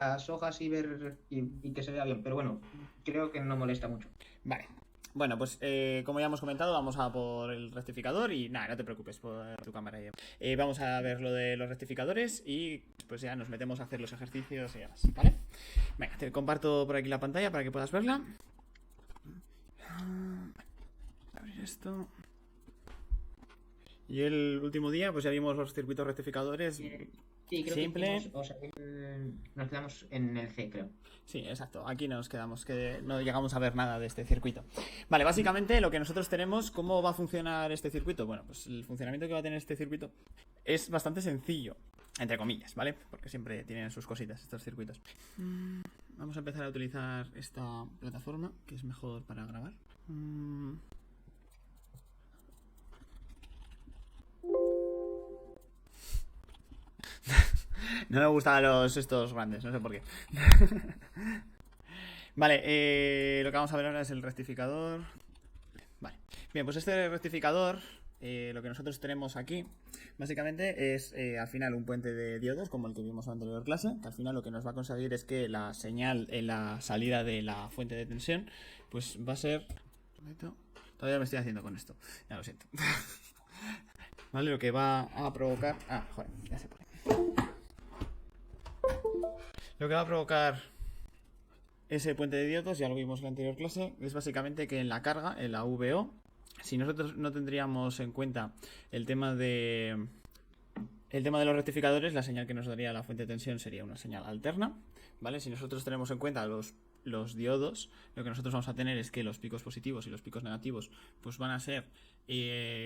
las hojas y ver y que se vea bien. Pero bueno, creo que no molesta mucho. Vale. Bueno, pues como ya hemos comentado, vamos a por el rectificador y nada, no te preocupes por tu cámara. Vamos a ver lo de los rectificadores y pues ya nos metemos a hacer los ejercicios y demás, ¿vale? Venga, te comparto por aquí la pantalla para que puedas verla. Abrir esto. Y el último día, pues ya vimos los circuitos rectificadores. Sí, creo que Simple. hicimos, o sea, nos quedamos en el C, creo. Sí, exacto. Aquí nos quedamos, que no llegamos a ver nada de este circuito. Vale, básicamente lo que nosotros tenemos, ¿cómo va a funcionar este circuito? Bueno, pues el funcionamiento que va a tener este circuito es bastante sencillo, entre comillas, ¿vale? Porque siempre tienen sus cositas estos circuitos. Vamos a empezar a utilizar esta plataforma, que es mejor para grabar. No me gustan estos grandes, no sé por qué. Vale, lo que vamos a ver ahora es el rectificador. Vale. Bien, pues este rectificador, lo que nosotros tenemos aquí, básicamente es al final un puente de diodos, como el que vimos en la anterior clase, que al final lo que nos va a conseguir es que la señal en la salida de la fuente de tensión, pues va a ser... Todavía me estoy haciendo con esto, ya lo siento. Vale, lo que va a provocar... Ah, joder, ya se pone. Lo que va a provocar ese puente de diodos, ya lo vimos en la anterior clase, es básicamente que en la carga, en la VO, si nosotros no tendríamos en cuenta el tema de los rectificadores, la señal que nos daría la fuente de tensión sería una señal alterna, ¿vale? Si nosotros tenemos en cuenta los diodos, lo que nosotros vamos a tener es que los picos positivos y los picos negativos pues van a ser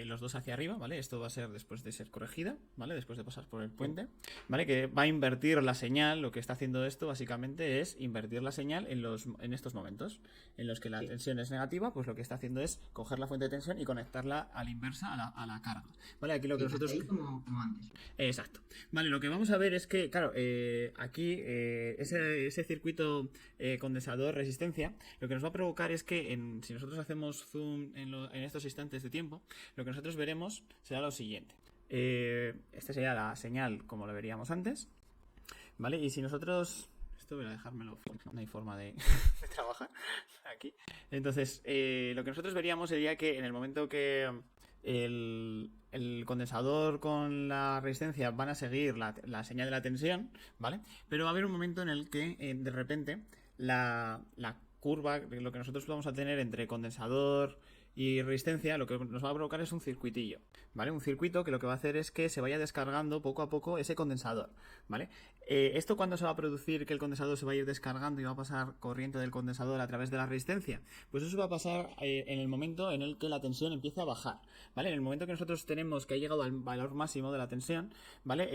los dos hacia arriba, ¿vale? Esto va a ser después de ser corregida, ¿vale? Después de pasar por el puente, ¿vale? Que va a invertir la señal. Lo que está haciendo esto básicamente es invertir la señal en estos momentos en los que la tensión es negativa, pues lo que está haciendo es coger la fuente de tensión y conectarla a la inversa a la carga, ¿vale? Aquí lo que nosotros... Ahí como antes. Exacto. Vale, lo que vamos a ver es que, claro, aquí ese circuito condensador resistencia, lo que nos va a provocar es que si nosotros hacemos zoom en estos instantes de tiempo, lo que nosotros veremos será lo siguiente. Esta sería la señal como lo veríamos antes, ¿vale? Y si nosotros... Esto voy a dejármelo, no hay forma de, de trabajar aquí. Entonces, lo que nosotros veríamos sería que en el momento que el condensador con la resistencia van a seguir la señal de la tensión, ¿vale? Pero va a haber un momento en el que de repente la curva, lo que nosotros vamos a tener entre condensador y resistencia, lo que nos va a provocar es un circuitillo, ¿vale? Un circuito que lo que va a hacer es que se vaya descargando poco a poco ese condensador, ¿vale? ¿Esto cuándo se va a producir que el condensador se va a ir descargando y va a pasar corriente del condensador a través de la resistencia? Pues eso va a pasar en el momento en el que la tensión empieza a bajar, ¿vale? En el momento que nosotros tenemos que ha llegado al valor máximo de la tensión, ¿vale?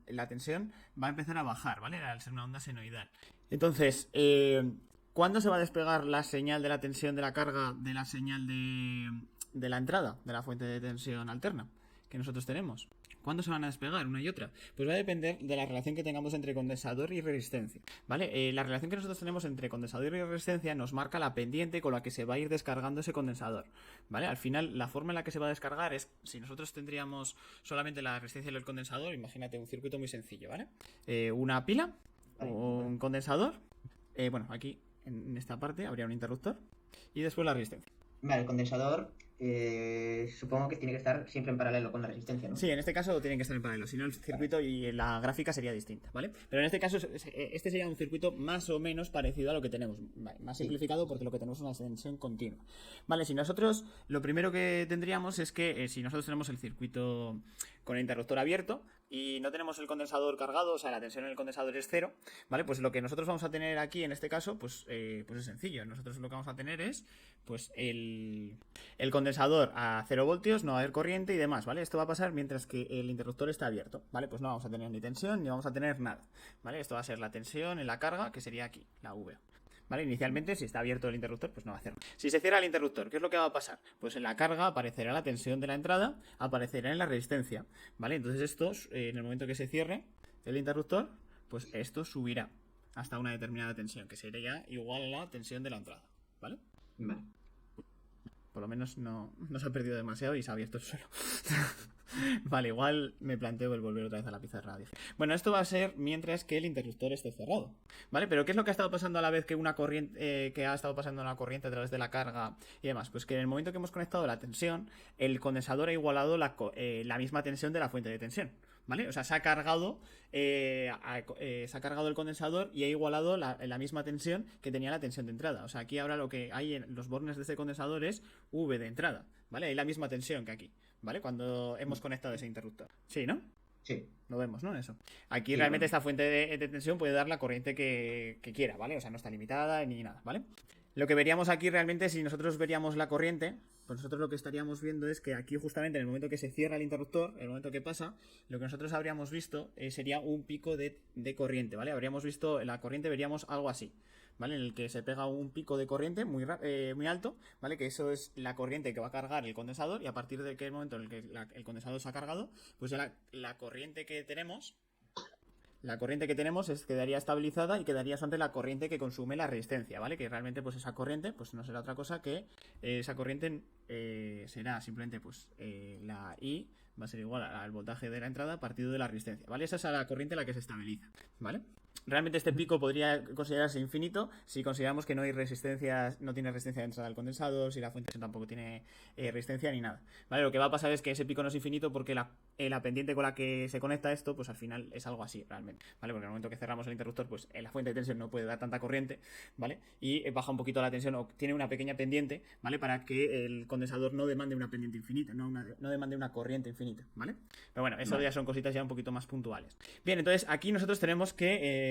La tensión va a empezar a bajar, ¿vale? Al ser una onda senoidal. Entonces, ¿cuándo se va a despegar la señal de la tensión de la carga de la señal de la entrada de la fuente de tensión alterna que nosotros tenemos? ¿Cuándo se van a despegar una y otra? Pues va a depender de la relación que tengamos entre condensador y resistencia, ¿vale? La relación que nosotros tenemos entre condensador y resistencia nos marca la pendiente con la que se va a ir descargando ese condensador, ¿vale? Al final, la forma en la que se va a descargar es, si nosotros tendríamos solamente la resistencia del condensador, imagínate un circuito muy sencillo, ¿vale? Una pila, un condensador, bueno, aquí en esta parte habría un interruptor y después la resistencia. Vale, el condensador supongo que tiene que estar siempre en paralelo con la resistencia, ¿no? Sí, en este caso tienen que estar en paralelo, si no el circuito y la gráfica sería distinta, ¿vale? Pero en este caso este sería un circuito más o menos parecido a lo que tenemos, ¿vale? Más simplificado porque lo que tenemos es una tensión continua. Vale, si nosotros lo primero que tendríamos es que si nosotros tenemos el circuito con el interruptor abierto y no tenemos el condensador cargado, o sea, la tensión en el condensador es cero, ¿vale? Pues lo que nosotros vamos a tener aquí en este caso, pues es sencillo. Nosotros lo que vamos a tener es pues el condensador a 0 voltios, no va a haber corriente y demás, ¿vale? Esto va a pasar mientras que el interruptor está abierto, ¿vale? Pues no vamos a tener ni tensión ni vamos a tener nada, ¿vale? Esto va a ser la tensión en la carga, que sería aquí, la V. ¿Vale? Inicialmente, si está abierto el interruptor, pues no va a hacer nada. Si se cierra el interruptor, ¿qué es lo que va a pasar? Pues en la carga aparecerá la tensión de la entrada, aparecerá en la resistencia, ¿vale? Entonces esto, en el momento que se cierre el interruptor, pues esto subirá hasta una determinada tensión, que sería igual a la tensión de la entrada, ¿vale? Vale. por lo menos no se ha perdido demasiado y se ha abierto el suelo. Vale, igual me planteo el volver otra vez a la pizarra. Bueno, esto va a ser mientras que el interruptor esté cerrado, ¿vale? Pero ¿qué es lo que ha estado pasando a la vez que una corriente que ha estado pasando una corriente a través de la carga y demás? Pues que en el momento que hemos conectado la tensión, el condensador ha igualado la misma tensión de la fuente de tensión, ¿vale? O sea, se ha cargado el condensador y ha igualado la misma tensión que tenía la tensión de entrada. O sea, aquí ahora lo que hay en los bornes de este condensador es V de entrada, ¿vale? Hay la misma tensión que aquí, ¿vale? Cuando hemos conectado ese interruptor. Sí, ¿no? Sí. Lo vemos, ¿no? Eso. Aquí Sí, realmente bueno. esta fuente de tensión puede dar la corriente que quiera, ¿vale? O sea, no está limitada ni nada, ¿vale? Lo que veríamos aquí realmente, si nosotros veríamos la corriente, pues nosotros lo que estaríamos viendo es que aquí justamente en el momento que se cierra el interruptor, en el momento que pasa, lo que nosotros habríamos visto sería un pico de corriente, ¿vale? Habríamos visto la corriente, veríamos algo así, ¿vale? En el que se pega un pico de corriente muy alto, ¿vale? Que eso es la corriente que va a cargar el condensador y a partir de qué momento en el que el condensador se ha cargado, pues la corriente que tenemos... La corriente que tenemos quedaría estabilizada y quedaría ante la corriente que consume la resistencia, ¿vale? Que realmente pues esa corriente pues no será otra cosa que esa corriente será simplemente pues la I va a ser igual al voltaje de la entrada partido de la resistencia, ¿vale? Esa es la corriente la que se estabiliza, ¿vale? Realmente este pico podría considerarse infinito si consideramos que no hay resistencias, no tiene resistencia de entrada al condensador, si la fuente tampoco tiene resistencia ni nada, ¿vale? Lo que va a pasar es que ese pico no es infinito porque la pendiente con la que se conecta esto, pues al final es algo así realmente, ¿vale? Porque en el momento que cerramos el interruptor, pues la fuente de tensión no puede dar tanta corriente, ¿vale? Y baja un poquito la tensión o tiene una pequeña pendiente, ¿vale? Para que el condensador no demande una pendiente infinita, no demande una corriente infinita, ¿vale? Pero bueno, eso ya son cositas ya un poquito más puntuales. Bien, entonces aquí nosotros tenemos que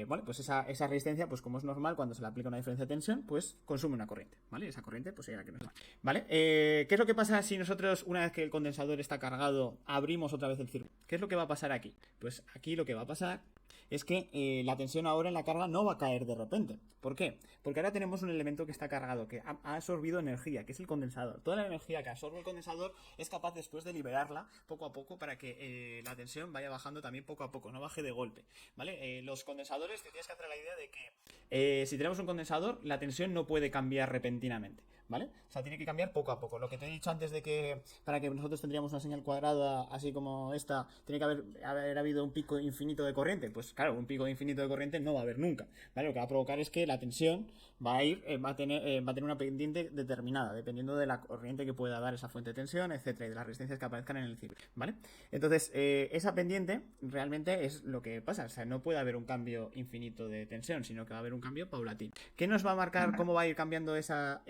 bueno, pues esa resistencia, pues como es normal, cuando se le aplica una diferencia de tensión, pues consume una corriente, ¿vale? Esa corriente, pues sería la que nos da, ¿vale? ¿Qué es lo que pasa si nosotros, una vez que el condensador está cargado, abrimos otra vez el circuito? ¿Qué es lo que va a pasar aquí? Pues aquí lo que va a pasar es que la tensión ahora en la carga no va a caer de repente. ¿Por qué? Porque ahora tenemos un elemento que está cargado, que ha absorbido energía, que es el condensador. Toda la energía que absorbe el condensador es capaz después de liberarla poco a poco para que la tensión vaya bajando también poco a poco, no baje de golpe, ¿vale? Los condensadores, te tienes que hacer la idea de que si tenemos un condensador, la tensión no puede cambiar repentinamente, ¿vale? O sea, tiene que cambiar poco a poco. Lo que te he dicho antes de que para que nosotros tendríamos una señal cuadrada así como esta, tiene que haber habido un pico infinito de corriente. Pues claro, un pico infinito de corriente no va a haber nunca, ¿vale? Lo que va a provocar es que la tensión va a tener una pendiente determinada, dependiendo de la corriente que pueda dar esa fuente de tensión, etcétera, y de las resistencias que aparezcan en el circuito, ¿vale? Entonces, esa pendiente realmente es lo que pasa. O sea, no puede haber un cambio infinito de tensión, sino que va a haber un cambio paulatino. ¿Qué nos va a marcar cómo va a ir cambiando esa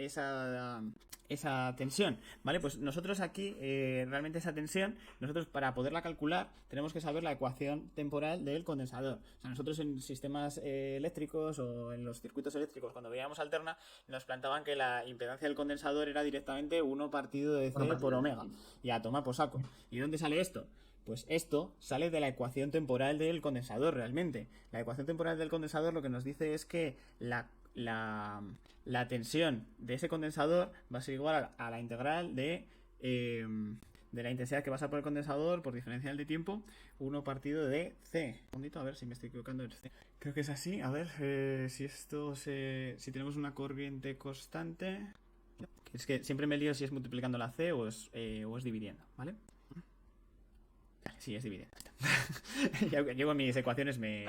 tensión? ¿Vale? Pues nosotros aquí, realmente esa tensión, nosotros para poderla calcular, tenemos que saber la ecuación temporal del condensador. O sea, nosotros en sistemas eléctricos o en los circuitos eléctricos, cuando veíamos alterna, nos planteaban que la impedancia del condensador era directamente 1 partido de C por omega. Y a tomar por saco. ¿Y dónde sale esto? Pues esto sale de la ecuación temporal del condensador realmente. La ecuación temporal del condensador lo que nos dice es que la tensión de ese condensador va a ser igual a la integral de la intensidad que pasa por el condensador por diferencial de tiempo 1 partido de C. Un segundito, a ver si me estoy equivocando en C. Creo que es así. A ver si tenemos una corriente constante. Es que siempre me lío si es multiplicando la C o es dividiendo, ¿vale? Sí, es dividiendo. Yo con mis ecuaciones me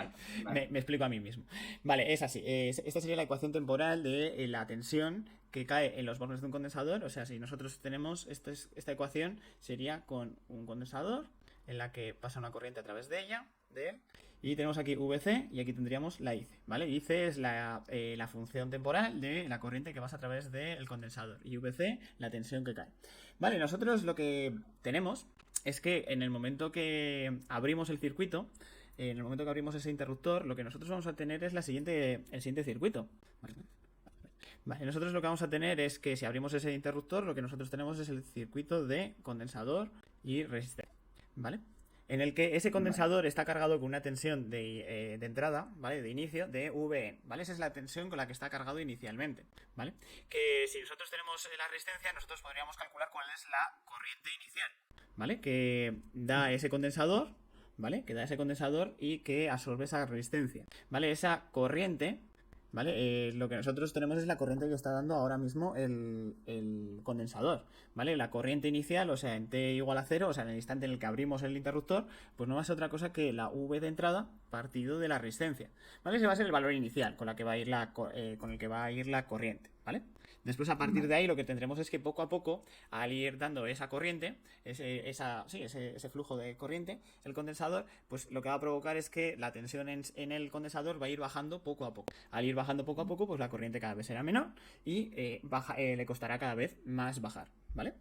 explico a mí mismo. Vale, es así. Esta sería la ecuación temporal de la tensión que cae en los bornes de un condensador. O sea, si nosotros tenemos esta ecuación, sería con un condensador en la que pasa una corriente a través de él. Y tenemos aquí VC y aquí tendríamos la IC, ¿vale? IC es la función temporal de la corriente que pasa a través del condensador. Y VC, la tensión que cae. Vale, nosotros lo que tenemos es que en el momento que abrimos el circuito, en el momento que abrimos ese interruptor, lo que nosotros vamos a tener es el siguiente circuito. Vale, nosotros lo que vamos a tener es que si abrimos ese interruptor, lo que nosotros tenemos es el circuito de condensador y resistencia, ¿vale? En el que ese condensador está cargado con una tensión de entrada, ¿vale? De inicio, de Vn, ¿vale? Esa es la tensión con la que está cargado inicialmente, ¿vale? Que si nosotros tenemos la resistencia, nosotros podríamos calcular cuál es la corriente inicial, ¿vale? Que da ese condensador, ¿vale? Que da ese condensador y que absorbe esa resistencia, ¿vale? Esa corriente ¿vale? Lo que nosotros tenemos es la corriente que está dando ahora mismo el condensador, ¿vale? La corriente inicial, o sea, en t igual a 0, o sea, en el instante en el que abrimos el interruptor, pues no va a ser otra cosa que la V de entrada partido de la resistencia, ¿vale? Ese va a ser el valor inicial con el que va a ir la corriente, ¿vale? Después, a partir de ahí, lo que tendremos es que poco a poco, al ir dando esa corriente, ese flujo de corriente, el condensador, pues lo que va a provocar es que la tensión en el condensador va a ir bajando poco a poco. Al ir bajando poco a poco, pues la corriente cada vez será menor y le costará cada vez más bajar, ¿vale?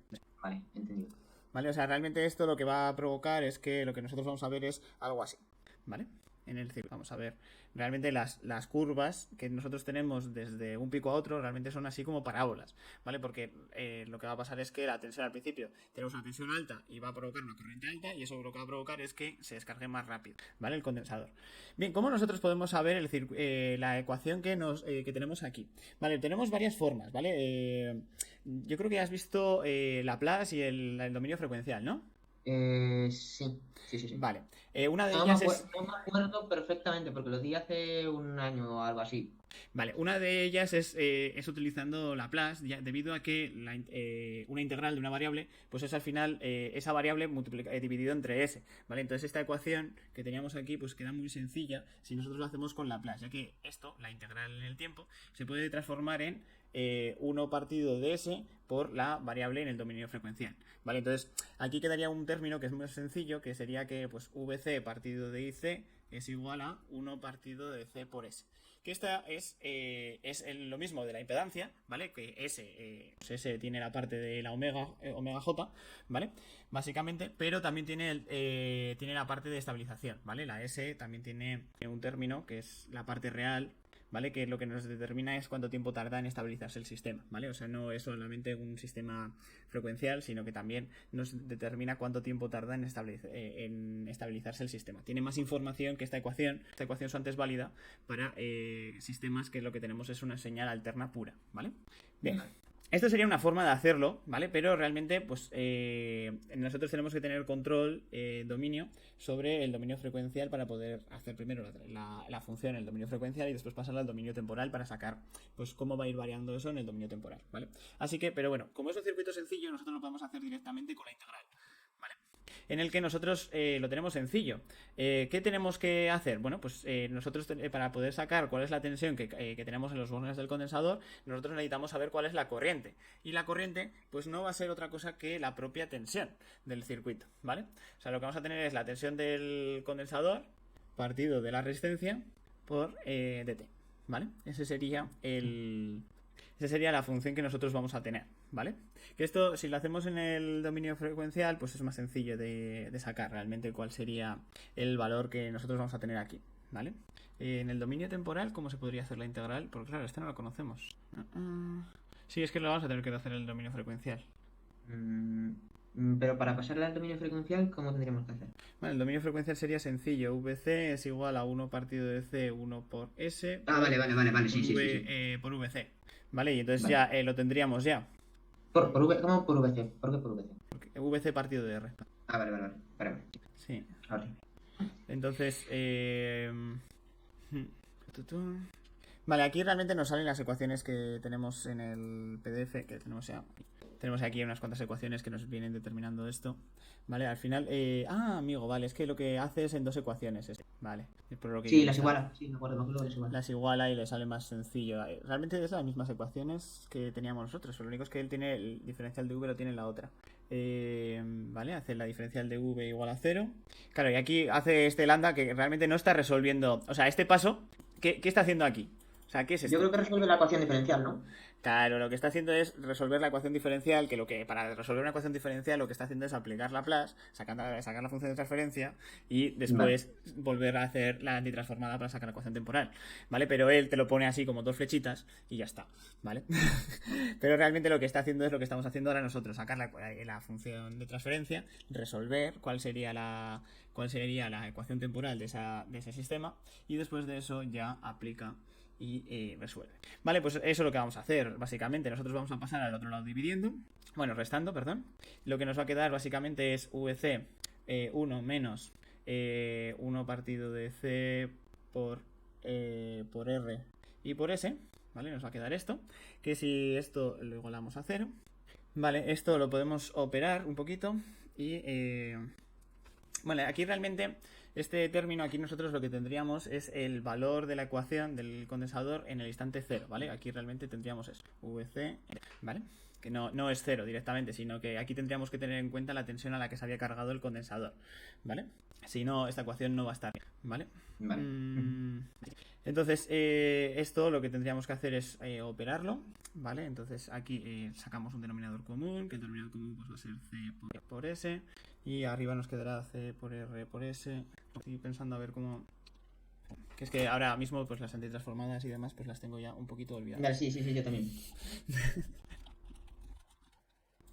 Vale, entendido. ¿Vale? O sea, realmente esto lo que va a provocar es que lo que nosotros vamos a ver es algo así, ¿vale? En el ciclo. Vamos a ver. Realmente las curvas que nosotros tenemos desde un pico a otro realmente son así como parábolas, ¿vale? Porque lo que va a pasar es que la tensión al principio tenemos una tensión alta y va a provocar una corriente alta, y eso lo que va a provocar es que se descargue más rápido, ¿vale? El condensador. Bien, ¿cómo nosotros podemos saber la ecuación que tenemos aquí? Vale, tenemos varias formas, ¿vale? Yo creo que has visto Laplace y el dominio frecuencial, ¿no? Sí. Vale. Una de No ellas es... no me acuerdo perfectamente porque lo di hace un año o algo así. Vale, una de ellas es utilizando Laplace, debido a que una integral de una variable, pues es al final esa variable dividido entre s, ¿vale? Entonces esta ecuación que teníamos aquí, pues queda muy sencilla si nosotros lo hacemos con Laplace, ya que esto, la integral en el tiempo, se puede transformar en 1 partido de s por la variable en el dominio frecuencial, ¿vale? Entonces aquí quedaría un término que es muy sencillo, que sería que pues vc partido de ic es igual a 1 partido de c por s. Que esta es lo mismo de la impedancia, ¿vale? Que S tiene la parte de la omega J, ¿vale? Básicamente, pero también tiene la parte de estabilización, ¿vale? La S también tiene un término que es la parte real, ¿vale? Que lo que nos determina es cuánto tiempo tarda en estabilizarse el sistema, ¿vale? O sea, no es solamente un sistema frecuencial, sino que también nos determina cuánto tiempo tarda en estabilizarse el sistema. Tiene más información que esta ecuación. Esta ecuación es antes válida para sistemas que lo que tenemos es una señal alterna pura, ¿vale? Bien. Esto sería una forma de hacerlo, ¿vale? Pero realmente, pues, nosotros tenemos que tener control, dominio, sobre el dominio frecuencial para poder hacer primero la función en el dominio frecuencial y después pasarla al dominio temporal para sacar, pues, cómo va a ir variando eso en el dominio temporal, ¿vale? Así que, pero bueno, como es un circuito sencillo, nosotros lo podemos hacer directamente con la integral, ¿vale? En el que nosotros lo tenemos sencillo. ¿Qué tenemos que hacer? Bueno, pues nosotros para poder sacar cuál es la tensión que tenemos en los bornes del condensador, nosotros necesitamos saber cuál es la corriente. Y la corriente, pues no va a ser otra cosa que la propia tensión del circuito, ¿vale? O sea, lo que vamos a tener es la tensión del condensador partido de la resistencia por dt, ¿vale? Esa sería la función que nosotros vamos a tener, ¿vale? Que esto, si lo hacemos en el dominio frecuencial, pues es más sencillo de sacar realmente cuál sería el valor que nosotros vamos a tener aquí, ¿vale? En el dominio temporal, ¿cómo se podría hacer la integral? Porque claro, esta no la conocemos. Sí, es que lo vamos a tener que hacer en el dominio frecuencial. Pero para pasarla al dominio frecuencial, ¿cómo tendríamos que hacer? Vale, el dominio frecuencial sería sencillo. VC es igual a 1 partido de C, 1 por S. Vale, sí. Por VC. Vale, y entonces Vale. ya lo tendríamos ya. ¿Cómo por VC? ¿Por qué por VC? Porque VC partido de R. Vale. Espérame. Sí. Ahora sí. Entonces, vale, aquí realmente nos salen las ecuaciones que tenemos en el PDF, que tenemos ya. Tenemos aquí unas cuantas ecuaciones que nos vienen determinando esto. Vale, al final... amigo, vale, es que lo que hace es en dos ecuaciones. Vale. Por lo que Sí, las iguala. Sí, me acuerdo, las iguala. Las iguala y le sale más sencillo. Realmente es las mismas ecuaciones que teníamos nosotros. Lo único es que él tiene el diferencial de V, lo tiene en la otra. Vale, hace la diferencial de V igual a 0. Claro, y aquí hace este lambda que realmente no está resolviendo... O sea, este paso, ¿qué está haciendo aquí? O sea, ¿qué es esto? Yo creo que resuelve la ecuación diferencial, ¿no? Claro, lo que está haciendo es resolver la ecuación diferencial, para resolver una ecuación diferencial lo que está haciendo es aplicar Laplace, sacar la función de transferencia y después volver a hacer la antitransformada para sacar la ecuación temporal, ¿vale? Pero él te lo pone así como dos flechitas y ya está, ¿vale? Pero realmente lo que está haciendo es lo que estamos haciendo ahora nosotros, sacar la función de transferencia, resolver cuál sería la ecuación temporal de ese sistema y después de eso ya aplica y resuelve. Vale, pues eso es lo que vamos a hacer, básicamente. Nosotros vamos a pasar al otro lado restando, perdón. Lo que nos va a quedar básicamente es VC 1 menos 1 partido de C por R y por S, ¿vale? Nos va a quedar esto, que si esto lo igualamos a 0, vale, esto lo podemos operar un poquito y... Vale, aquí realmente este término, aquí nosotros lo que tendríamos es el valor de la ecuación del condensador en el instante 0, ¿vale? Aquí realmente tendríamos eso, VC, ¿vale? Que no es 0 directamente, sino que aquí tendríamos que tener en cuenta la tensión a la que se había cargado el condensador, ¿vale? Si no, esta ecuación no va a estar bien, ¿vale? Vale. Entonces, esto lo que tendríamos que hacer es operarlo, ¿vale? Entonces aquí sacamos un denominador común, que el denominador común pues, va a ser C por S, y arriba nos quedará C por R por S. Estoy pensando a ver cómo... Que es que ahora mismo pues las antitransformadas y demás pues las tengo ya un poquito olvidadas. Vale, sí, yo también.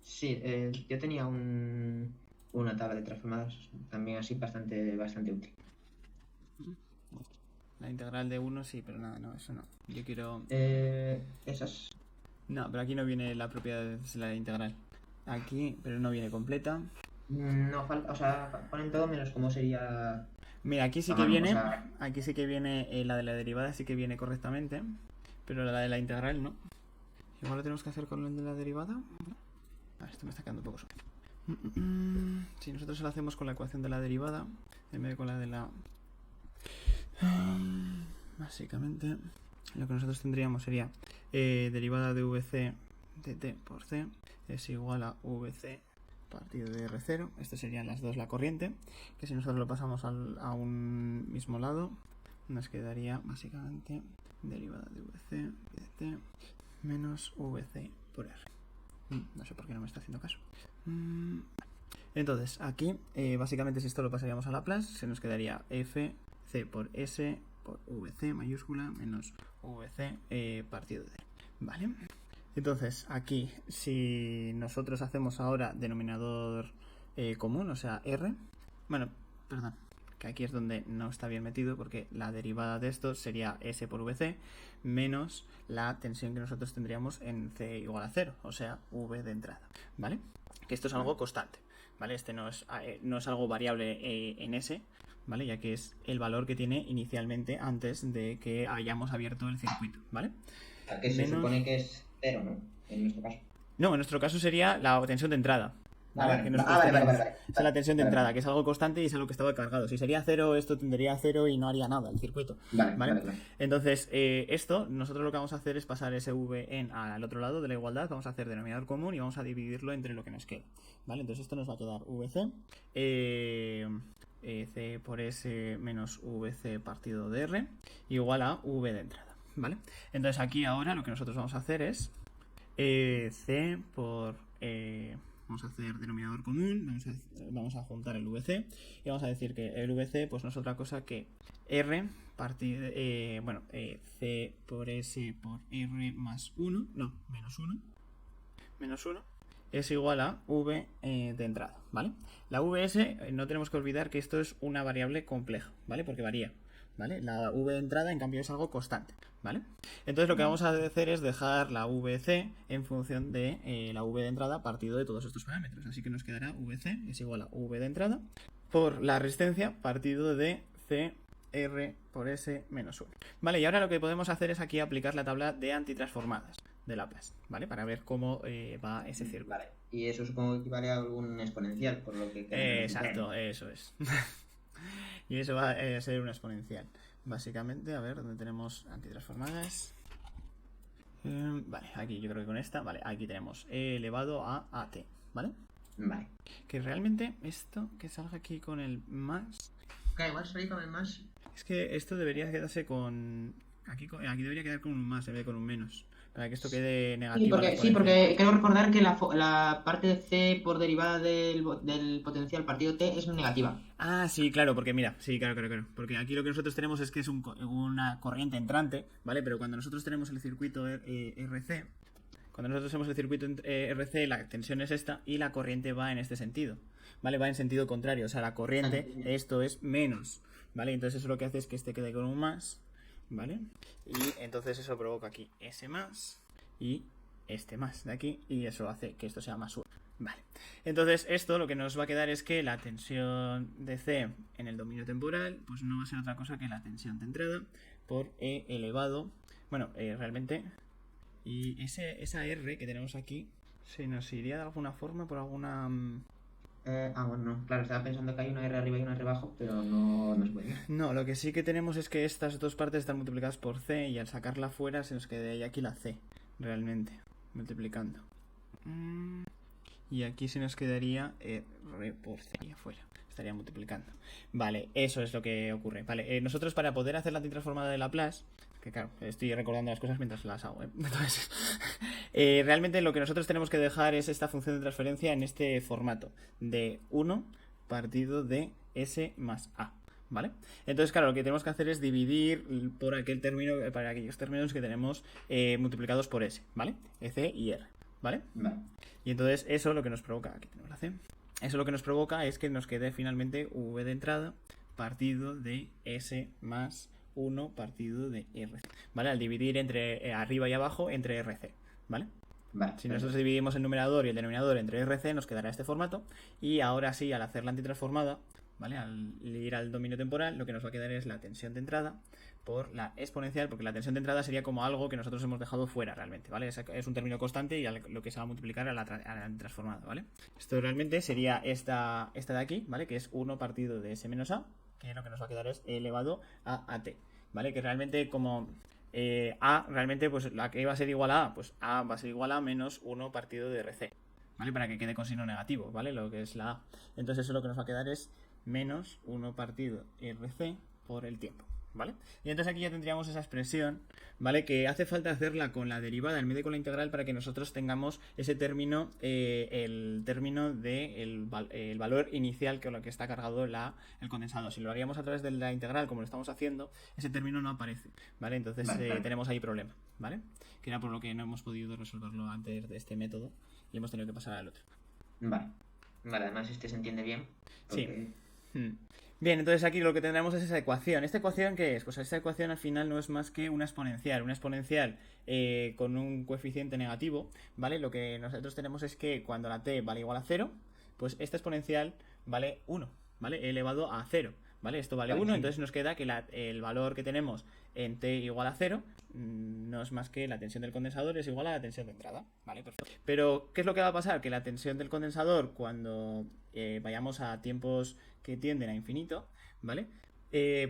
Sí, yo tenía una tabla de transformadas también así bastante útil. La integral de 1 sí, pero nada, no, eso no. Yo quiero... Esas. No, pero aquí no viene la propiedad de la integral. Aquí, pero no viene completa. No falta, o sea, ponen todo menos cómo sería... Mira, aquí sí que viene, aquí sí que viene la de la derivada, sí que viene correctamente, pero la de la integral no. Igual lo tenemos que hacer con la de la derivada. Esto me está quedando un poco solo. Si nosotros lo hacemos con la ecuación de la derivada, en vez de con la de la... Básicamente, lo que nosotros tendríamos sería derivada de VC de T por C es igual a VC partido de R0. Estas serían las dos la corriente, que si nosotros lo pasamos a un mismo lado, nos quedaría básicamente derivada de VC de T menos VC por R. No sé por qué no me está haciendo caso. Entonces, aquí, básicamente si esto lo pasaríamos a Laplace, se nos quedaría F C por S por VC mayúscula menos VC partido de R. ¿Vale? Entonces, aquí, si nosotros hacemos ahora denominador común, o sea, R, bueno, perdón, que aquí es donde no está bien metido porque la derivada de esto sería S por VC menos la tensión que nosotros tendríamos en C igual a 0, o sea, V de entrada, ¿vale? Que esto es algo constante, ¿vale? Este no es algo variable en S, ¿vale? Ya que es el valor que tiene inicialmente antes de que hayamos abierto el circuito, ¿vale? Que se supone que es 0, ¿no? En nuestro caso. No, en nuestro caso sería la tensión de entrada. Vale. Esa es la tensión de entrada, que es algo constante y es algo que estaba cargado. Si sería 0, esto tendría 0 y no haría nada el circuito. Vale. Entonces, esto, nosotros lo que vamos a hacer es pasar ese V al otro lado de la igualdad. Vamos a hacer denominador común y vamos a dividirlo entre lo que nos queda. ¿Vale? Entonces, esto nos va a quedar VC. C por S menos VC partido de R igual a V de entrada. ¿Vale? Entonces, aquí ahora lo que nosotros vamos a hacer es C por... vamos a hacer denominador común, vamos a juntar el VC y vamos a decir que el VC pues no es otra cosa que R partido, C por S por R más 1, no, menos 1, es igual a V de entrada, ¿vale? La VS, no tenemos que olvidar que esto es una variable compleja, ¿vale? Porque varía, ¿vale? La V de entrada, en cambio, es algo constante, ¿vale? Entonces lo que vamos a hacer es dejar la VC en función de la V de entrada partido de todos estos parámetros. Así que nos quedará VC es igual a V de entrada por la resistencia partido de C R por S menos 1. Vale, y ahora lo que podemos hacer es aquí aplicar la tabla de antitransformadas de Laplace, ¿vale? Para ver cómo va ese círculo. Vale, y eso supongo que equivale a algún exponencial, por lo que... Exacto, eso es. Y eso va a ser una exponencial. Básicamente, a ver, ¿dónde tenemos antitransformadas? Vale, aquí yo creo que con esta, vale, aquí tenemos E elevado a AT, ¿vale? Vale. Que realmente esto, que salga aquí con el más... Claro, igual salir con el más... Es que esto debería quedarse con... Aquí debería quedar con un más en vez de con un menos. Para que esto quede negativo. Sí, porque creo recordar que la parte de C por derivada del potencial partido T es negativa. Ah, sí, claro, porque mira, sí, claro. Porque aquí lo que nosotros tenemos es que es una corriente entrante, ¿vale? Pero cuando nosotros tenemos el circuito RC, la tensión es esta y la corriente va en este sentido, ¿vale? Va en sentido contrario, o sea, la corriente, esto es menos, ¿vale? Entonces eso lo que hace es que este quede con un más, ¿vale? Y entonces eso provoca aquí ese más y este más de aquí y eso hace que esto sea más 1. Vale, entonces esto lo que nos va a quedar es que la tensión de C en el dominio temporal pues no va a ser otra cosa que la tensión de entrada por E elevado Bueno, realmente... Y esa R que tenemos aquí, ¿se nos iría de alguna forma por alguna...? Bueno, no. Claro, estaba pensando que hay una R arriba y una R abajo, pero no se puede ir. No, lo que sí que tenemos es que estas dos partes están multiplicadas por C y al sacarla fuera se nos quedaría aquí la C, realmente, multiplicando. Y aquí se nos quedaría R por C y afuera. Estaría multiplicando. Vale, eso es lo que ocurre. Vale, nosotros para poder hacer la antitransformada de Laplace, que claro, estoy recordando las cosas mientras las hago, Entonces, realmente lo que nosotros tenemos que dejar es esta función de transferencia en este formato de 1 partido de S más A. ¿Vale? Entonces, claro, lo que tenemos que hacer es dividir por aquel término, para aquellos términos que tenemos multiplicados por S, ¿vale? C y R, ¿vale? Vale. Y entonces eso lo que nos provoca, aquí tenemos la C, eso lo que nos provoca es que nos quede finalmente V de entrada partido de S más 1 partido de RC, ¿vale? Al dividir entre arriba y abajo entre RC, ¿vale? Vale. Si nosotros dividimos el numerador y el denominador entre RC nos quedará este formato y ahora sí, al hacer la antitransformada, ¿vale? Al ir al dominio temporal, lo que nos va a quedar es la tensión de entrada por la exponencial, porque la tensión de entrada sería como algo que nosotros hemos dejado fuera realmente, ¿vale? Es un término constante y lo que se va a multiplicar a la transformada, ¿vale? Esto realmente sería esta de aquí, ¿vale? Que es 1 partido de S menos A, que lo que nos va a quedar es E elevado a AT, ¿vale? Que realmente como A, realmente, pues la que va a ser igual a A, pues A va a ser igual a menos 1 partido de RC, ¿vale? Para que quede con signo negativo, ¿vale? Lo que es la A. Entonces eso lo que nos va a quedar es menos 1 partido RC por el tiempo, ¿vale? Y entonces aquí ya tendríamos esa expresión, ¿vale? Que hace falta hacerla con la derivada en medio de con la integral para que nosotros tengamos ese término, el término del el valor inicial con lo que está cargado el condensador. Si lo haríamos a través de la integral, como lo estamos haciendo, ese término no aparece, ¿vale? Entonces tenemos ahí problema, ¿vale? Que era por lo que no hemos podido resolverlo antes de este método y hemos tenido que pasar al otro. Vale. Vale, además este se entiende bien. Porque... Sí. Bien, entonces aquí lo que tendremos es esa ecuación. ¿Esta ecuación qué es? Pues esta ecuación al final no es más que una exponencial. Una exponencial con un coeficiente negativo, ¿vale? Lo que nosotros tenemos es que cuando la t vale igual a 0, pues esta exponencial vale 1, ¿vale? Elevado a 0, ¿vale? Esto vale 1, sí. Entonces nos queda que el valor que tenemos en t igual a 0 no es más que la tensión del condensador es igual a la tensión de entrada, ¿vale? Perfecto. Pero, ¿qué es lo que va a pasar? Que la tensión del condensador cuando vayamos a tiempos que tienden a infinito, ¿vale?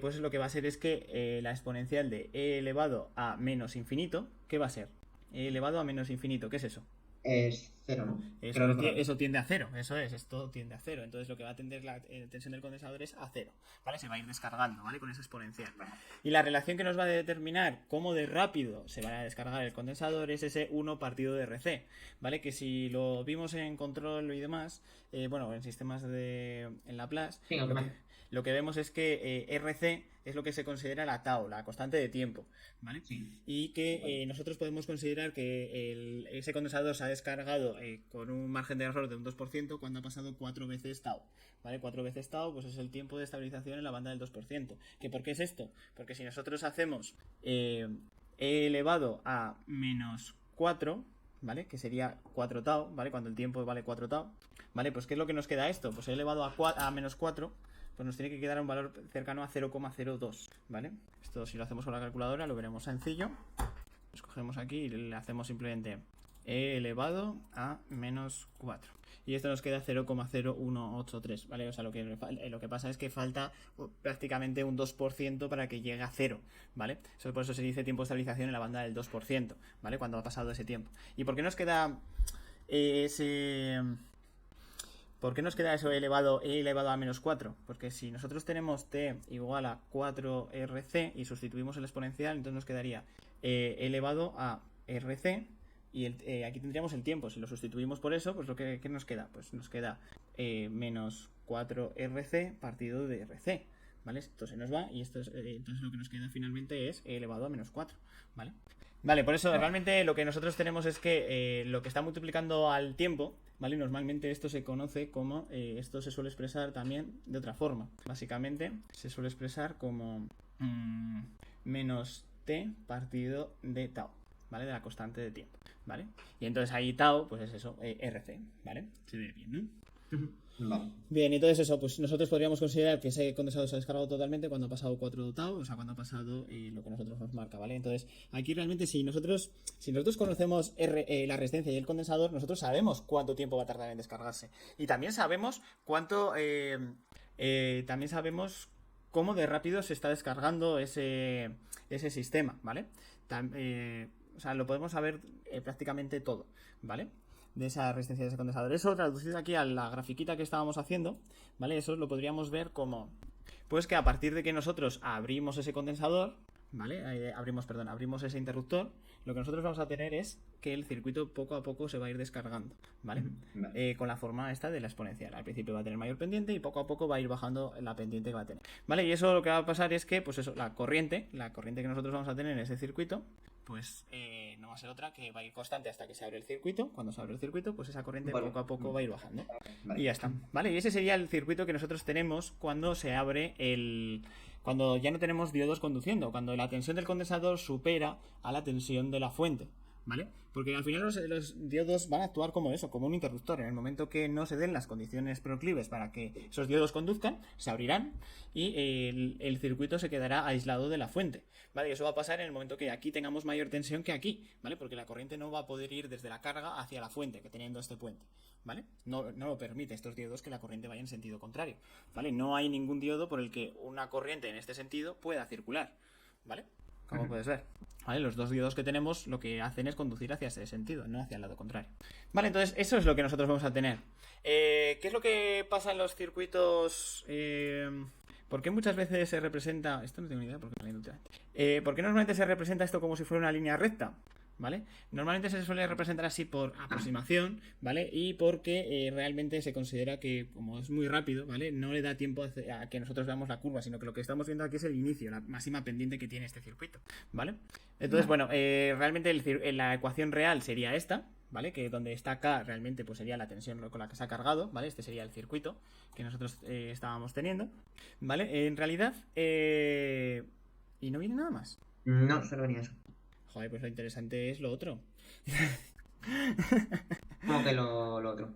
Pues lo que va a ser es que la exponencial de e elevado a menos infinito, ¿qué va a ser? E elevado a menos infinito, ¿qué es eso? Es 0, ¿no? Eso tiende a 0, eso es, esto tiende a 0. Entonces lo que va a tender la tensión del condensador es a 0, ¿vale? Se va a ir descargando, ¿vale? Con esa exponencial. Y la relación que nos va a determinar cómo de rápido se va a descargar el condensador es ese 1 partido de RC, ¿vale? Que si lo vimos en control y demás, bueno, en sistemas en Laplace, sí, lo que vemos es que RC es lo que se considera la tau, la constante de tiempo, ¿vale? Sí. Y que nosotros podemos considerar que ese condensador se ha descargado con un margen de error de un 2% cuando ha pasado 4 veces tau, ¿vale? 4 veces tau, pues es el tiempo de estabilización en la banda del 2%. ¿Que por qué es esto? Porque si nosotros hacemos e elevado a menos 4, ¿vale? Que sería 4 tau, ¿vale? Cuando el tiempo vale 4 tau, ¿vale? Pues ¿qué es lo que nos queda esto? Pues e elevado a menos 4, pues nos tiene que quedar un valor cercano a 0,02, ¿vale? Esto si lo hacemos con la calculadora lo veremos sencillo. Escogemos aquí y le hacemos simplemente e elevado a menos 4. Y esto nos queda 0,0183, ¿vale? O sea, lo que pasa es que falta prácticamente un 2% para que llegue a 0, ¿vale? Por eso se dice tiempo de estabilización en la banda del 2%, ¿vale? Cuando ha pasado ese tiempo. ¿Y por qué nos queda ¿Por qué nos queda eso elevado a menos 4? Porque si nosotros tenemos t igual a 4rc y sustituimos el exponencial, entonces nos quedaría elevado a rc y aquí tendríamos el tiempo. Si lo sustituimos por eso, pues ¿qué nos queda? Pues nos queda menos 4rc partido de rc, ¿vale? Esto se nos va y entonces lo que nos queda finalmente es elevado a menos 4, ¿vale? Vale, por eso realmente lo que nosotros tenemos es que lo que está multiplicando al tiempo, ¿vale? Normalmente esto se conoce como, esto se suele expresar también de otra forma. Básicamente se suele expresar como menos t partido de tau, ¿vale? De la constante de tiempo, ¿vale? Y entonces ahí tau, pues es eso, RC, ¿vale? Se ve bien, ¿no? Vale. Bien, entonces eso, pues nosotros podríamos considerar que ese condensador se ha descargado totalmente cuando ha pasado 4 dotado, o sea, cuando ha pasado lo que nosotros nos marca, ¿vale? Entonces, aquí realmente si nosotros conocemos la resistencia y el condensador, nosotros sabemos cuánto tiempo va a tardar en descargarse. Y también sabemos también sabemos cómo de rápido se está descargando ese sistema, ¿vale? O sea, lo podemos saber prácticamente todo, ¿vale? De esa resistencia de ese condensador. Eso traducido aquí a la grafiquita que estábamos haciendo, ¿vale? Eso lo podríamos ver como, pues que a partir de que nosotros abrimos ese condensador, ¿vale? Abrimos ese interruptor, lo que nosotros vamos a tener es que el circuito poco a poco se va a ir descargando, ¿vale? Vale. Con la forma esta de la exponencial. Al principio va a tener mayor pendiente y poco a poco va a ir bajando la pendiente que va a tener, ¿vale? Y eso lo que va a pasar es que, pues eso, la corriente que nosotros vamos a tener en ese circuito, pues no va a ser otra que va a ir constante hasta que se abre el circuito. Cuando se abre el circuito, pues esa corriente poco a poco va a ir bajando. Vale. Y ya está, ¿vale? Y ese sería el circuito que nosotros tenemos cuando se abre cuando ya no tenemos diodos conduciendo, cuando la tensión del condensador supera a la tensión de la fuente, ¿vale? Porque al final los diodos van a actuar como eso, como un interruptor. En el momento que no se den las condiciones proclives para que esos diodos conduzcan, se abrirán y el circuito se quedará aislado de la fuente, ¿vale? Y eso va a pasar en el momento que aquí tengamos mayor tensión que aquí, ¿vale? Porque la corriente no va a poder ir desde la carga hacia la fuente, que teniendo este puente, ¿vale? No lo permite estos diodos que la corriente vaya en sentido contrario, ¿vale? No hay ningún diodo por el que una corriente en este sentido pueda circular, ¿vale? Como puedes ver, ¿vale? Los dos diodos que tenemos lo que hacen es conducir hacia ese sentido, no hacia el lado contrario. Vale, entonces eso es lo que nosotros vamos a tener. ¿Qué es lo que pasa en los circuitos? ¿Por qué muchas veces se representa... Esto no tengo ni idea porque ¿por qué normalmente se representa esto como si fuera una línea recta? ¿Vale? Normalmente se suele representar así por aproximación, ¿vale? Y porque realmente se considera que, como es muy rápido, ¿vale? No le da tiempo a que nosotros veamos la curva, sino que lo que estamos viendo aquí es el inicio, la máxima pendiente que tiene este circuito, ¿vale? Entonces, bueno, realmente la ecuación real sería esta, ¿vale? Que donde está K realmente pues sería la tensión con la que se ha cargado, ¿vale? Este sería el circuito que nosotros estábamos teniendo, ¿vale? En realidad, y no viene nada más. No, solo venía eso. Joder, pues lo interesante es lo otro. ¿Cómo que lo otro?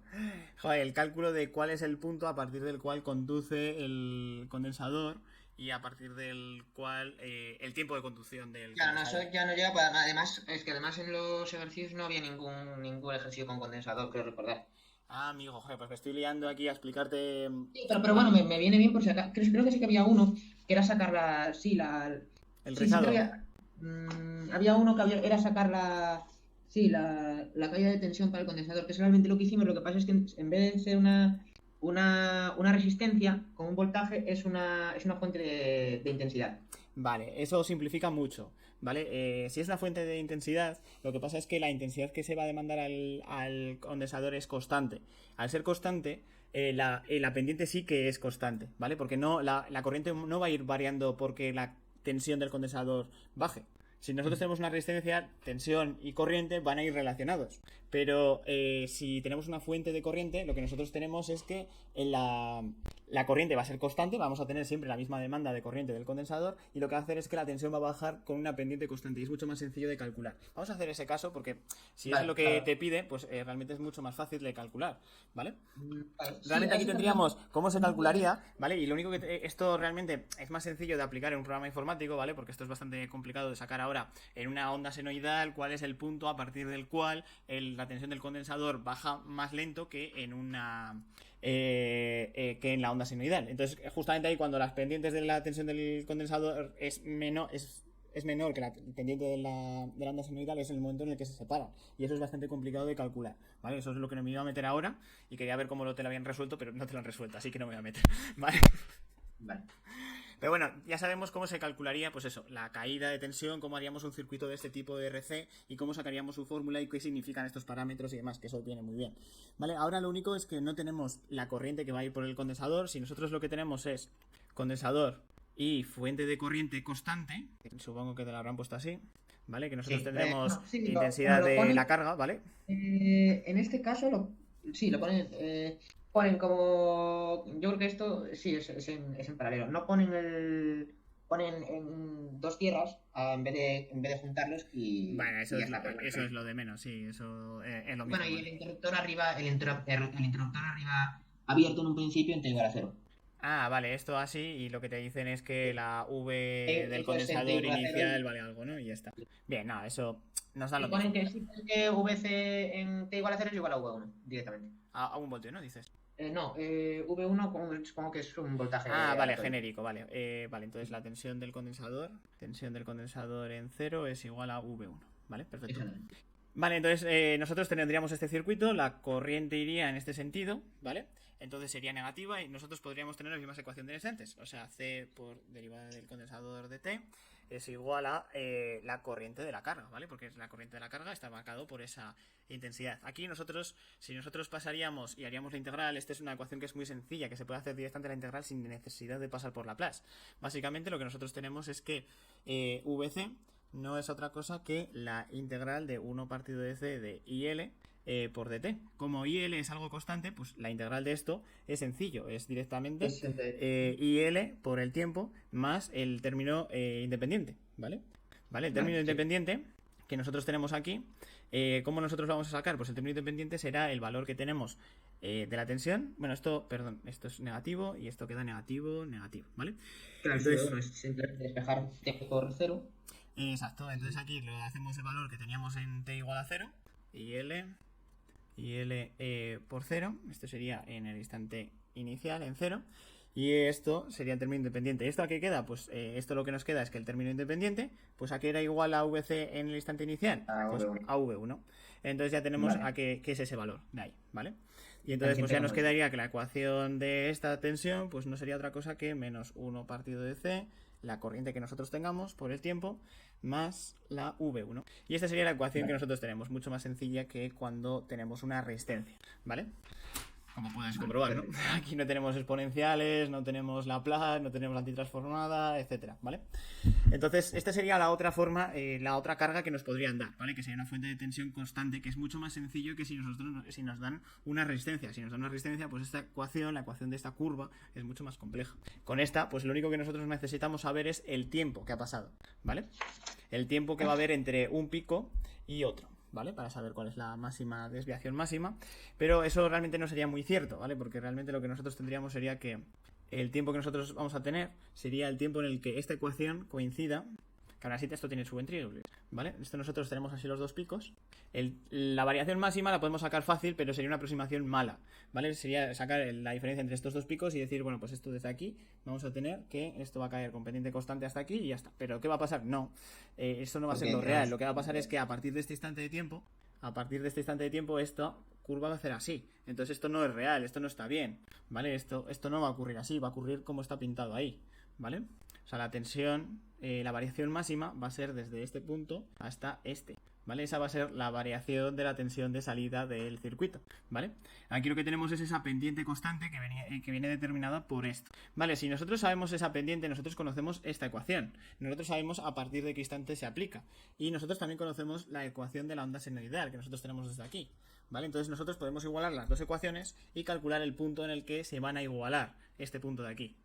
Joder, el cálculo de cuál es el punto a partir del cual conduce el condensador y a partir del cual el tiempo de conducción del Claro, no, condensador. eso ya no llega para... Además, es que además en los ejercicios no había ningún ejercicio con condensador, creo recordar. Ah, amigo, joder, pues me estoy liando aquí a explicarte. Sí, pero bueno, me viene bien por si acaso. Creo que sí que había uno que era sacar la... Sí, El sí, que rizado. había uno que era sacar sí, la caída de tensión para el condensador, que es realmente lo que hicimos. Lo que pasa es que en vez de ser una resistencia con un voltaje, es una fuente de intensidad. Vale, eso simplifica mucho, ¿vale? Si es la fuente de intensidad, lo que pasa es que la intensidad que se va a demandar al condensador es constante. Al ser constante, la pendiente sí que es constante, ¿vale? Porque la corriente no va a ir variando porque la tensión del condensador baje. Si nosotros tenemos una resistencia, tensión y corriente van a ir relacionados. Pero si tenemos una fuente de corriente, lo que nosotros tenemos es que la corriente va a ser constante, vamos a tener siempre la misma demanda de corriente del condensador y lo que va a hacer es que la tensión va a bajar con una pendiente constante y es mucho más sencillo de calcular. Vamos a hacer ese caso porque si es lo que te pide, pues realmente es mucho más fácil de calcular, ¿vale? Vale, Realmente sí, aquí tendríamos cómo se calcularía, ¿vale? Y lo único que esto realmente es más sencillo de aplicar en un programa informático, ¿vale? Porque esto es bastante complicado de sacar ahora en una onda senoidal cuál es el punto a partir del cual la tensión del condensador baja más lento que en la onda senoidal. Entonces, justamente ahí cuando las pendientes de la tensión del condensador es menor que la pendiente de la onda senoidal, es el momento en el que se separan. Y eso es bastante complicado de calcular, ¿vale? Eso es lo que me iba a meter ahora y quería ver cómo te lo habían resuelto, pero no te lo han resuelto, así que no me voy a meter, ¿vale? Vale. Pero bueno, ya sabemos cómo se calcularía, pues eso, la caída de tensión, cómo haríamos un circuito de este tipo de RC y cómo sacaríamos su fórmula y qué significan estos parámetros y demás, que eso viene muy bien. Vale, ahora lo único es que no tenemos la corriente que va a ir por el condensador. Si nosotros lo que tenemos es condensador y fuente de corriente constante, supongo que te la habrán puesto así, ¿vale? Que nosotros tendremos intensidad de la carga, ¿vale? En este caso, lo ponen... ponen como... Yo creo que esto sí es en paralelo. No ponen ponen en dos tierras en vez de juntarlos y... Bueno, eso y es lo de menos, sí, eso es lo mismo. Bueno, y el interruptor arriba, el interruptor arriba abierto en un principio en t igual a 0. Ah, vale, esto así, y lo que te dicen es que la V del Eso es en t condensador igual a 0 inicial vale algo, ¿no? Y ya está. Bien, nada, eso nos da y lo ponen mismo. que sí, es que VC en t igual a 0 es igual a V1 directamente. A 1 voltio, ¿no? Dices. No, V1 supongo que es un voltaje Ah, vale, aleatorio. genérico, vale. Vale, entonces la tensión del condensador en 0 es igual a V1, ¿vale? Perfecto. Exactamente. Vale, entonces nosotros tendríamos este circuito, la corriente iría en este sentido, ¿vale? Entonces sería negativa y nosotros podríamos tener la misma ecuación de antes, o sea, C por derivada del condensador de T es igual a la corriente de la carga, ¿vale? Porque la corriente de la carga está marcado por esa intensidad. Aquí nosotros, si nosotros pasaríamos y haríamos la integral, esta es una ecuación que es muy sencilla, que se puede hacer directamente la integral sin necesidad de pasar por Laplace. Básicamente lo que nosotros tenemos es que VC no es otra cosa que la integral de 1 partido de C de IL por dt. Como IL es algo constante, pues la integral de esto es sencillo, es directamente IL por el tiempo más el término independiente, ¿vale? ¿Vale? El término independiente que nosotros tenemos aquí, ¿cómo nosotros lo vamos a sacar? Pues el término independiente será el valor que tenemos de la tensión. Bueno, esto es negativo y esto queda negativo, ¿vale? Claro, entonces, es simplemente despejar t por 0. Exacto, entonces aquí lo hacemos el valor que teníamos en t igual a 0 y L por 0, esto sería en el instante inicial en 0 y esto sería el término independiente. ¿Esto a qué queda? Pues esto lo que nos queda es que el término independiente, pues a qué era igual a VC en el instante inicial, pues a V1. Entonces ya tenemos a qué es ese valor de ahí, ¿vale? Y entonces pues ya nos quedaría que la ecuación de esta tensión pues no sería otra cosa que menos 1 partido de C, la corriente que nosotros tengamos por el tiempo, más la V1. Y esta sería la ecuación que nosotros tenemos, mucho más sencilla que cuando tenemos una resistencia, ¿vale? Como puedes comprobar, ¿no? Aquí no tenemos exponenciales, no tenemos Laplace, no tenemos la antitransformada, etcétera, ¿vale? Entonces, esta sería la otra forma, la otra carga que nos podrían dar, ¿vale? Que sería una fuente de tensión constante, que es mucho más sencillo que si nos dan una resistencia. Si nos dan una resistencia, pues esta ecuación, la ecuación de esta curva, es mucho más compleja. Con esta, pues lo único que nosotros necesitamos saber es el tiempo que ha pasado, ¿vale? El tiempo que va a haber entre un pico y otro, ¿vale? Para saber cuál es la máxima desviación máxima, pero eso realmente no sería muy cierto, ¿vale? Porque realmente lo que nosotros tendríamos sería que el tiempo que nosotros vamos a tener sería el tiempo en el que esta ecuación coincida, que ahora sí esto tiene su ventricle, ¿vale? Esto nosotros tenemos así los dos picos. La variación máxima la podemos sacar fácil, pero sería una aproximación mala, ¿vale? Sería sacar la diferencia entre estos dos picos y decir, bueno, pues esto desde aquí vamos a tener que esto va a caer con pendiente constante hasta aquí y ya está. ¿Pero qué va a pasar? No, esto no va a ser lo real. Lo que va a pasar es que a partir de este instante de tiempo, esta curva va a hacer así. Entonces esto no es real, esto no está bien, ¿vale? Esto no va a ocurrir así, va a ocurrir como está pintado ahí, ¿vale? O sea, la tensión, la variación máxima va a ser desde este punto hasta este, ¿vale? Esa va a ser la variación de la tensión de salida del circuito, ¿vale? Aquí lo que tenemos es esa pendiente constante que viene determinada por esto, ¿vale? Si nosotros sabemos esa pendiente, nosotros conocemos esta ecuación. Nosotros sabemos a partir de qué instante se aplica. Y nosotros también conocemos la ecuación de la onda senoidal que nosotros tenemos desde aquí, ¿vale? Entonces nosotros podemos igualar las dos ecuaciones y calcular el punto en el que se van a igualar este punto de aquí.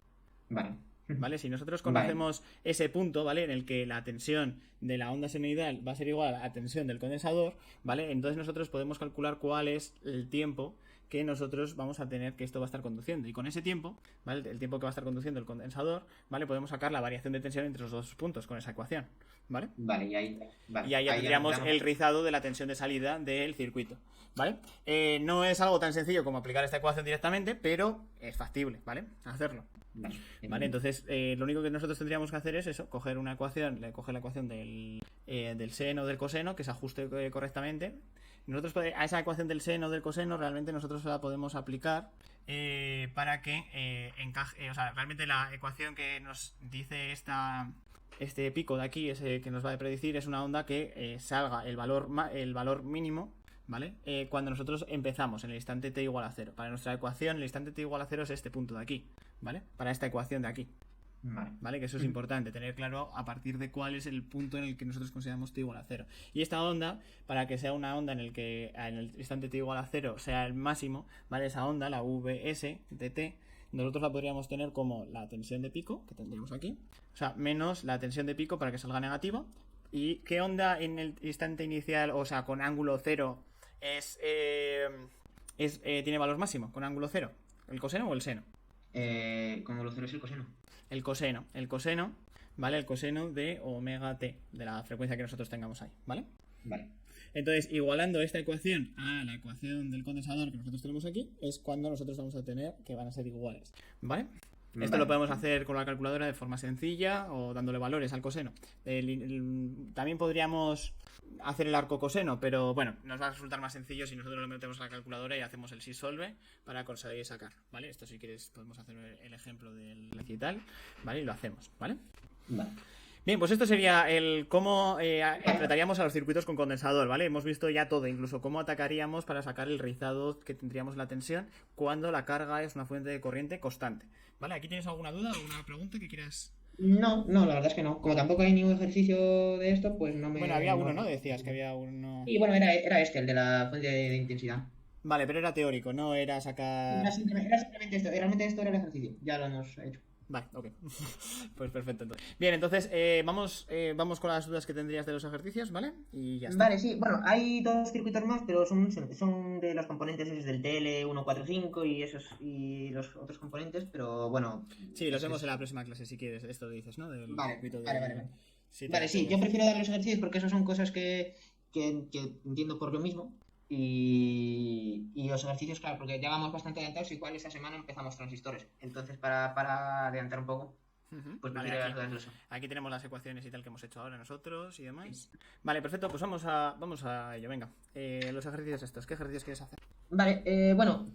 ¿Vale? Si nosotros conocemos ese punto, ¿vale? En el que la tensión de la onda senoidal va a ser igual a la tensión del condensador, ¿vale? Entonces nosotros podemos calcular cuál es el tiempo que nosotros vamos a tener que esto va a estar conduciendo. Y con ese tiempo, ¿vale? El tiempo que va a estar conduciendo el condensador, ¿vale? Podemos sacar la variación de tensión entre los dos puntos con esa ecuación, ¿vale? Y ahí ya tendríamos el rizado de la tensión de salida del circuito, ¿vale? No es algo tan sencillo como aplicar esta ecuación directamente, pero es factible, ¿vale? Hacerlo. Vale, entonces lo único que nosotros tendríamos que hacer es eso, coger una ecuación, coger la ecuación del seno, del coseno, que se ajuste correctamente. Nosotros a esa ecuación del seno, del coseno, realmente nosotros la podemos aplicar para que encaje, o sea, realmente la ecuación que nos dice este pico de aquí, ese que nos va a predecir, es una onda que salga el valor mínimo, ¿vale? Cuando nosotros empezamos en el instante t igual a 0. Para nuestra ecuación, el instante t igual a 0 es este punto de aquí, ¿vale? Para esta ecuación de aquí. ¿Vale? Que eso es importante, tener claro a partir de cuál es el punto en el que nosotros consideramos t igual a 0. Y esta onda, para que sea una onda en el que en el instante t igual a 0 sea el máximo, ¿vale? Esa onda, la Vs de t, nosotros la podríamos tener como la tensión de pico, que tendríamos aquí, o sea, menos la tensión de pico para que salga negativa. ¿Y qué onda en el instante inicial, o sea, con ángulo 0, tiene valor máximo, con ángulo 0? ¿El coseno o el seno? Como los ceros el coseno. El coseno, ¿vale? El coseno de omega t, de la frecuencia que nosotros tengamos ahí, ¿vale? Vale. Entonces, igualando esta ecuación a la ecuación del condensador que nosotros tenemos aquí, es cuando nosotros vamos a tener que van a ser iguales, ¿vale? Esto lo podemos hacer con la calculadora de forma sencilla o dándole valores al coseno. También podríamos hacer el arco coseno, pero bueno, nos va a resultar más sencillo si nosotros lo metemos a la calculadora y hacemos el sysolve para conseguir sacar, ¿vale? Esto si quieres podemos hacer el ejemplo del recital, ¿vale? Y lo hacemos, ¿vale? Vale. Bien, pues esto sería el cómo trataríamos a los circuitos con condensador, ¿vale? Hemos visto ya todo, incluso cómo atacaríamos para sacar el rizado que tendríamos en la tensión cuando la carga es una fuente de corriente constante. ¿Vale? ¿Aquí tienes alguna duda o alguna pregunta que quieras? No, la verdad es que no. Como tampoco hay ningún ejercicio de esto, pues no me... Bueno, había uno, ¿no? Decías que había uno... Y bueno, era este, el de la fuente de intensidad. Vale, pero era teórico, no era sacar... Era simplemente esto, realmente esto era el ejercicio. Ya lo hemos hecho. Vale, ok. Pues perfecto, entonces. Bien, entonces vamos con las dudas que tendrías de los ejercicios, ¿vale? Y ya está. Vale, sí, bueno, hay dos circuitos más, pero son de los componentes esos del TL145 y esos y los otros componentes, pero bueno. Sí, los vemos en la próxima clase si quieres. Esto dices, ¿no? Del Vale, circuito de... vale. Sí, Vale, sí, yo prefiero dar los ejercicios porque esos son cosas que entiendo por lo mismo. Y los ejercicios, claro, porque ya vamos bastante adelantados, igual esta semana empezamos transistores. Entonces, para adelantar un poco, pues Vale, prefiero dar eso. aquí tenemos las ecuaciones y tal que hemos hecho ahora nosotros y demás. Vale, perfecto, pues vamos a ello, venga. Los ejercicios estos, ¿qué ejercicios quieres hacer? Vale, bueno,